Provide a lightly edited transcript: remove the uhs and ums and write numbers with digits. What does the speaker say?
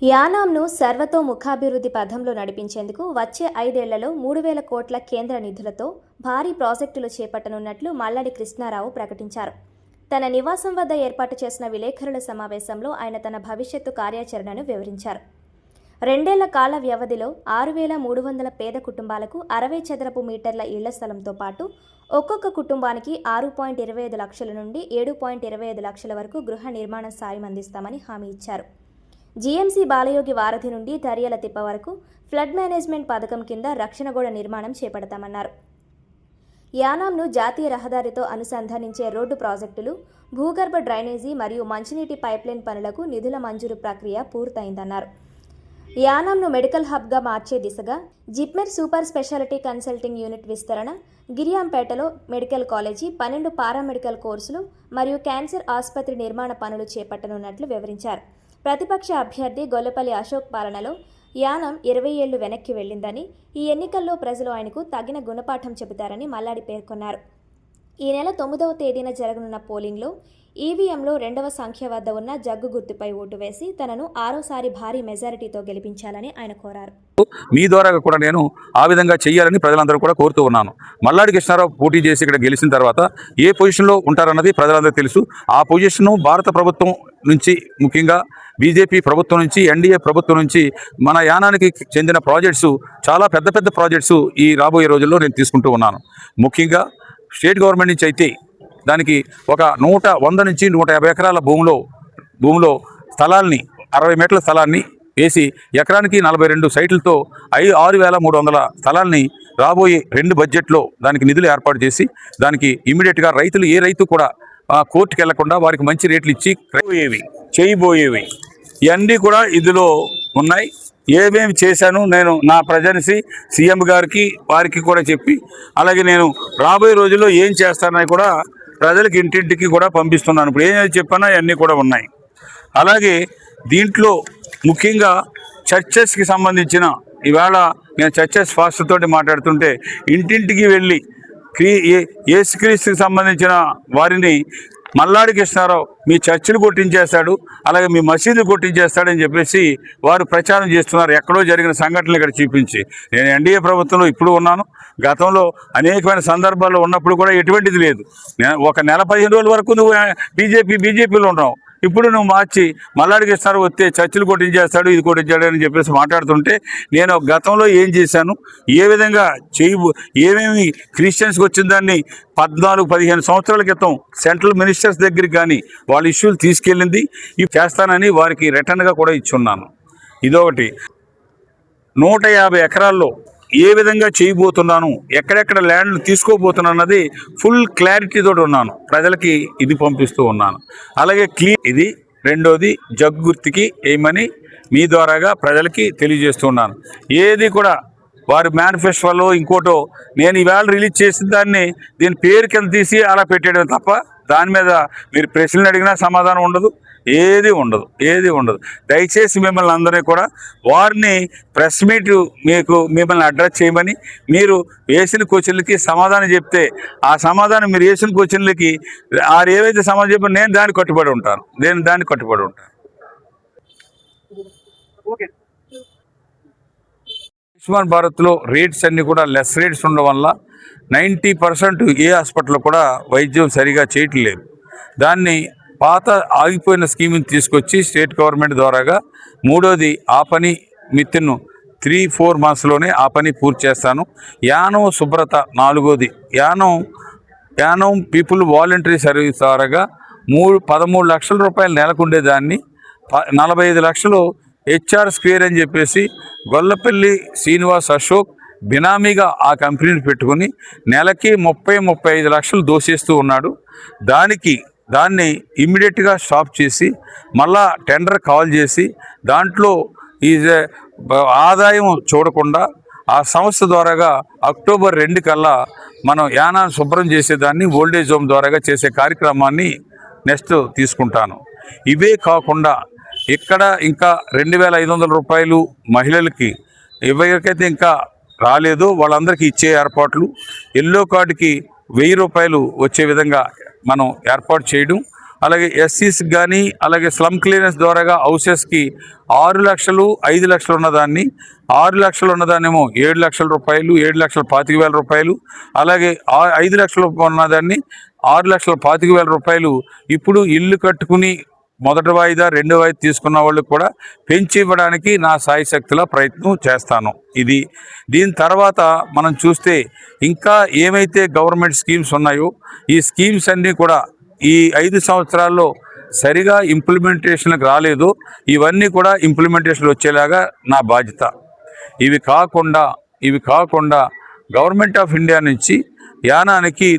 యానాంను సర్వతోముఖాభివృద్ధి పథంలో నడిపించేందుకు వచ్చే 5 ఏళ్లలో 3,000 కోట్ల కేంద్ర నిధులతో భారీ ప్రాజెక్టులు చేపట్టనున్నట్లు మల్లాడి కృష్ణారావు ప్రకటించారు. తన నివాసం వద్ద ఏర్పాటు చేసిన విలేకరుల సమావేశంలో ఆయన తన భవిష్యత్తు కార్యాచరణను వివరించారు. 2 ఏళ్ల కాల వ్యవధిలో 6,300 పేద కుటుంబాలకు 60 చదరపు మీటర్ల ఇళ్ల స్థలంతో పాటు ఒక్కొక్క కుటుంబానికి 6.25 లక్షల నుండి 7.25 లక్షల వరకు గృహ నిర్మాణ సాయం అందిస్తామని హామీ ఇచ్చారు. జీఎంసీ బాలయోగి వారధి నుండి దర్యాల తిప్ప వరకు ఫ్లడ్ మేనేజ్మెంట్ పథకం కింద రక్షణ గోడ నిర్మాణం చేపడతామన్నారు. యానాంను జాతీయ రహదారితో అనుసంధానించే రోడ్డు ప్రాజెక్టులు, భూగర్భ డ్రైనేజీ మరియు మంచినీటి పైప్లైన్ పనులకు నిధుల మంజూరు ప్రక్రియ పూర్తయిందన్నారు. యానాంను మెడికల్ హబ్గా మార్చే దిశగా JIPMER super speciality consulting unit విస్తరణ, గిరియాంపేటలో మెడికల్ కాలేజీ, 12 పారామెడికల్ కోర్సులు మరియు క్యాన్సర్ ఆసుపత్రి నిర్మాణ పనులు చేపట్టనున్నట్లు వివరించారు. ప్రతిపక్ష అభ్యర్థి గొల్లపల్లి అశోక్ పాలనలో యానం 20 ఏళ్లు వెనక్కి వెళ్లిందని, ఈ ఎన్నికల్లో ప్రజలు ఆయనకు తగిన గుణపాఠం చెబుతారని మల్లాడి పేర్కొన్నారు. ఈ నెల 9వ తేదీన జరగనున్న పోలింగ్లో ఈవీఎంలో 2వ సంఖ్య వద్ద ఉన్న జగ్గు గుర్తుపై ఓటు వేసి తనను 6సారి భారీ మెజారిటీతో గెలిపించాలని ఆయన కోరారు. మీ ద్వారా కూడా నేను ఆ విధంగా చేయాలని ప్రజలందరూ కూడా కోరుతూ ఉన్నాను. మల్లాడి కృష్ణారావు పోటీ చేసి ఇక్కడ గెలిచిన తర్వాత ఏ పొజిషన్లో ఉంటారన్నది ప్రజలందరూ తెలుసు. ఆ పొజిషన్ను భారత ప్రభుత్వం నుంచి, ముఖ్యంగా బీజేపీ ప్రభుత్వం నుంచి, ఎన్డీఏ ప్రభుత్వం నుంచి మన యానానికి చెందిన ప్రాజెక్ట్స్, చాలా పెద్ద పెద్ద ప్రాజెక్ట్స్ ఈ రాబోయే రోజుల్లో నేను తీసుకుంటూ ఉన్నాను. ముఖ్యంగా స్టేట్ గవర్నమెంట్ నుంచి అయితే దానికి ఒక 100 నుంచి 150 ఎకరాల భూమిలో స్థలాల్ని, 60 మీటర్ల స్థలాన్ని వేసి ఎకరానికి 42 సైట్లతో 6,300 స్థలాల్ని రాబోయే 2 బడ్జెట్లో దానికి నిధులు ఏర్పాటు చేసి దానికి ఇమ్మీడియట్గా రైతులు, ఏ రైతు కూడా కోర్టుకు వెళ్లకుండా వారికి మంచి రేట్లు ఇచ్చి చేయబోయేవి ఇవన్నీ కూడా ఇందులో ఉన్నాయి. ఏమేమి చేశాను నేను నా ప్రజెన్సీ సీఎం గారికి, వారికి కూడా చెప్పి, అలాగే నేను రాబోయే రోజుల్లో ఏం చేస్తానని కూడా ప్రజలకు ఇంటింటికి కూడా పంపిస్తున్నాను. ఇప్పుడు ఏం చెప్పానో అవన్నీ కూడా ఉన్నాయి. అలాగే దీంట్లో ముఖ్యంగా చర్చెస్కి సంబంధించిన, ఈవేళ నేను చర్చెస్ ఫాస్ట్ తోటి మాట్లాడుతుంటే ఇంటింటికి వెళ్ళి యేసుక్రీస్తుకి సంబంధించిన వారిని మల్లాడి కృష్ణారావు మీ చర్చిలు కొట్టించేస్తాడు, అలాగే మీ మసీదు కొట్టించేస్తాడని చెప్పేసి వారు ప్రచారం చేస్తున్నారు. ఎక్కడో జరిగిన సంఘటనలు ఇక్కడ చూపించి. నేను ఎన్డీఏ ప్రభుత్వంలో ఇప్పుడు ఉన్నాను. గతంలో అనేకమైన సందర్భాల్లో ఉన్నప్పుడు కూడా ఎటువంటిది లేదు. ఒక నెల 15 రోజుల వరకు నువ్వు బీజేపీలో ఉన్నావు. ఇప్పుడు నువ్వు మార్చి మల్లాడి కృష్ణారావు వస్తే చర్చిలు కొట్టించేస్తాడు, ఇది కొట్టించాడు అని చెప్పేసి మాట్లాడుతుంటే, నేను గతంలో ఏం చేశాను, ఏ విధంగా ఏమేమి క్రిస్టియన్స్కి వచ్చిన దాన్ని 14-15 సంవత్సరాల క్రితం సెంట్రల్ మినిస్టర్స్ దగ్గరికి కానీ వాళ్ళ ఇష్యూలు తీసుకెళ్ళింది ఇవి చేస్తానని వారికి రిటర్న్గా కూడా ఇచ్చున్నాను. ఇదొకటి. 150 ఎకరాల్లో ఏ విధంగా చేయబోతున్నాను, ఎక్కడెక్కడ ల్యాండ్లు తీసుకోబోతున్నాను అన్నది ఫుల్ క్లారిటీతో ఉన్నాను. ప్రజలకి ఇది పంపిస్తూ ఉన్నాను. అలాగే ఇది రెండోది జగ్గు గుర్తుకి ఏమని మీ ద్వారాగా ప్రజలకి తెలియజేస్తున్నాను. ఏది కూడా వారి మేనిఫెస్టోలో ఇంకోటో నేను ఈవేళ రిలీజ్ చేసిన దాన్ని దీని పేరు కింద తీసి అలా పెట్టేయడం తప్ప దాని మీద మీరు ప్రశ్నలు అడిగినా సమాధానం ఉండదు, ఏది ఉండదు. దయచేసి మిమ్మల్ని అందరినీ కూడా వారిని ప్రెస్ మీట్ మిమ్మల్ని అడ్రస్ చేయమని, మీరు వేసిన క్వశ్చన్లకి సమాధానం చెప్తే ఆ సమాధానం మీరు వేసిన క్వశ్చన్లకి వారు ఏవైతే సమాధానం చెప్పారో నేను దానికి కట్టుబడి ఉంటాను. ఆయుష్మాన్ భారత్లో రేట్స్ అన్నీ కూడా లెస్ రేట్స్ ఉండడం వల్ల 90% ఏ హాస్పిటల్లో కూడా వైద్యం సరిగా చేయట్లేదు. దాన్ని పాత ఆగిపోయిన స్కీమ్ని తీసుకొచ్చి స్టేట్ గవర్నమెంట్ ద్వారాగా మూడోది ఆ పని వితిన్ 3-4 మంత్స్లోనే ఆ పని పూర్తి చేస్తాను. యానం శుభ్రత నాలుగోది. యానం పీపుల్ వాలంటరీ సర్వీస్ ద్వారాగా 13 లక్షల రూపాయలు నెలకు ఉండేదాన్ని 45 లక్షలు HR స్క్వేర్ అని చెప్పేసి గొల్లపల్లి శ్రీనివాస్ అశోక్ బినామీగా ఆ కంపెనీని పెట్టుకుని నెలకి 30-35 లక్షలు దోసేస్తూ ఉన్నాడు. దాన్ని ఇమ్మీడియట్గా స్టాప్ చేసి మళ్ళా టెండర్ కాల్ చేసి దాంట్లో ఆదాయం చూడకుండా ఆ సంస్థ ద్వారాగా అక్టోబర్ 2 కల్లా మనం యానాన్ని శుభ్రం చేసేదాన్ని ఓల్డేజ్ హోమ్ ద్వారాగా చేసే కార్యక్రమాన్ని నెక్స్ట్ తీసుకుంటాను. ఇవే కాకుండా ఇక్కడ ఇంకా 2,500 రూపాయలు మహిళలకి ఎవరికైతే ఇంకా రాలేదో వాళ్ళందరికీ ఇచ్చే ఏర్పాట్లు, ఎల్లో కార్డుకి 1,000 రూపాయలు వచ్చే విధంగా మనం ఏర్పాటు చేయడం, అలాగే ఎస్సీస్కి కానీ అలాగే స్లమ్ క్లియరెన్స్ ద్వారాగా హౌసెస్కి 6 లక్షలు 5 లక్షలు ఉన్నదాన్ని 6 లక్షలు ఉన్నదాన్నేమో 7 లక్షల రూపాయలు 7,25,000 రూపాయలు, అలాగే 5 లక్షలు ఉన్నదాన్ని 6,25,000 రూపాయలు ఇప్పుడు ఇల్లు కట్టుకుని మొదటి వాయిదా రెండో వాయిదా తీసుకున్న వాళ్ళకి కూడా పెంచి ఇవ్వడానికి నా సాయశక్తుల ప్రయత్నం చేస్తాను. దీని తర్వాత మనం చూస్తే ఇంకా ఏమైతే గవర్నమెంట్ స్కీమ్స్ ఉన్నాయో ఈ స్కీమ్స్ అన్నీ కూడా ఈ 5 సంవత్సరాల్లో సరిగా ఇంప్లిమెంటేషన్కి రాలేదు. ఇవన్నీ కూడా ఇంప్లిమెంటేషన్ వచ్చేలాగా నా బాధ్యత. ఇవి కాకుండా గవర్నమెంట్ ఆఫ్ ఇండియా నుంచి యానానికి